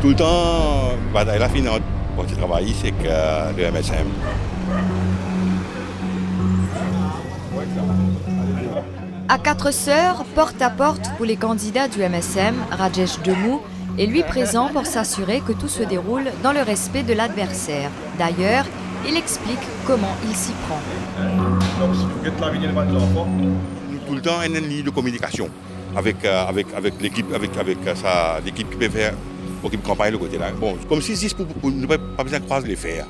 Tout le temps, bataille la finale pour le travail, c'est que le MSM. À Quatre Sœurs, porte à porte pour les candidats du MSM, Rajesh Demou est lui présent pour s'assurer que tout se déroule dans le respect de l'adversaire. D'ailleurs, il explique comment il s'y prend. Tout le temps, il y a une ligne de communication avec l'équipe, l'équipe qui peut faire pour qu'il campagne le côté là. Bon, comme si pour ne pas besoin de croiser les fers.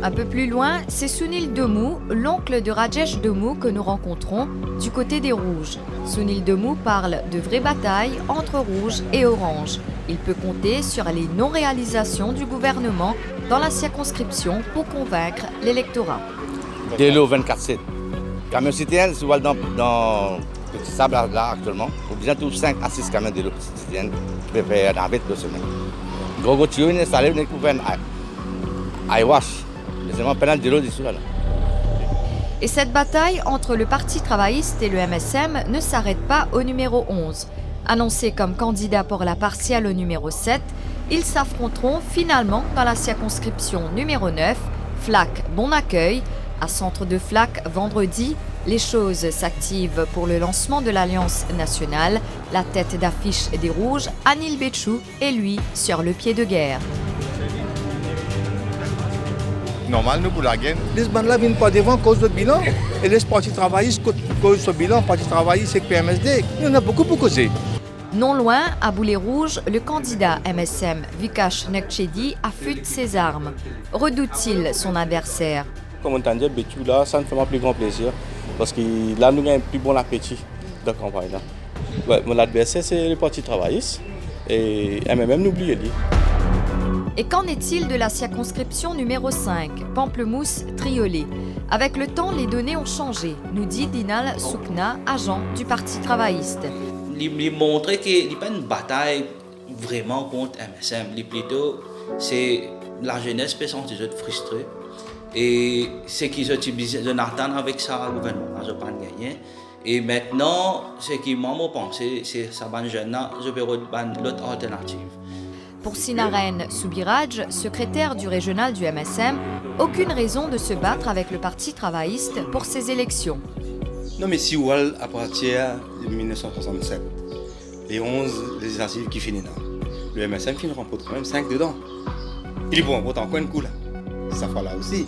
Un peu plus loin, c'est Sunil Demou, l'oncle de Rajesh Demou que nous rencontrons du côté des Rouges. Sunil Demou parle de vraies batailles entre Rouges et Orange. Il peut compter sur les non-réalisations du gouvernement dans la circonscription pour convaincre l'électorat. Dès le 24-7. Camion citoyen, si vous allez dans le petit sable là actuellement, vous besoin de 5 à 6 camions de l'eau citoyenne qui peuvent faire dans 22 semaines. Gros tuyau est installé, vous pouvez faire un wash. C'est vraiment pénal de l'eau dessous là. Et cette bataille entre le Parti travailliste et le MSM ne s'arrête pas au numéro 11. Annoncés comme candidats pour la partielle au numéro 7, ils s'affronteront finalement dans la circonscription numéro 9, Flac Bon Accueil. À Centre de Flac, vendredi, les choses s'activent pour le lancement de l'Alliance nationale. La tête d'affiche des Rouges, Anil Béchou, est lui sur le pied de guerre. Normal, nous, pour la guerre. Les bandes-là ne viennent pas devant à cause du bilan. Et les partis travaillistes, à cause du bilan, partis travaillistes et PMSD, il y en a beaucoup pour causer. Non loin, à Boulet-Rouge, le candidat MSM Vikash Nekchedi affûte ses armes. Redoute-t-il son adversaire? Comme on t'a dit, Béchou, là, ça ne fait pas plus grand plaisir. Parce que là, nous avons un plus bon appétit de campagne. Là. Ouais, mon adversaire, c'est le Parti travailliste. Et MMM, n'oubliez pas. Et qu'en est-il de la circonscription numéro 5, Pamplemousse-Triolet? Avec le temps, les données ont changé, nous dit Dinal Soukna, agent du Parti travailliste. Il montre qu'il n'y a pas une bataille vraiment contre MSM. Plutôt, c'est la jeunesse peut se sentir frustrée. Et c'est qu'ils ont besoin d'attendre avec ça, le gouvernement, je n'ai pas gagné. Et maintenant, ce qui m'a pensé, c'est ça, les jeunes, je vais l'autre alternative. Pour Sinaren Soubiraj, secrétaire du régional du MSM, aucune raison de se battre avec le Parti travailliste pour ces élections. Non, mais si vous allez à partir de 1967, les 11 législatives qui finissent là, le MSM finit remporte quand même 5 dedans. Il vont remporter encore un coup là. Ça fait là aussi.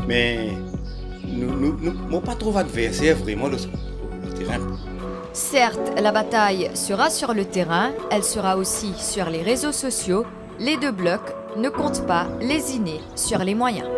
Mais nous n'avons pas trop adversaire vraiment le terrain. Certes, la bataille sera sur le terrain, elle sera aussi sur les réseaux sociaux. Les deux blocs ne comptent pas lésiner sur les moyens.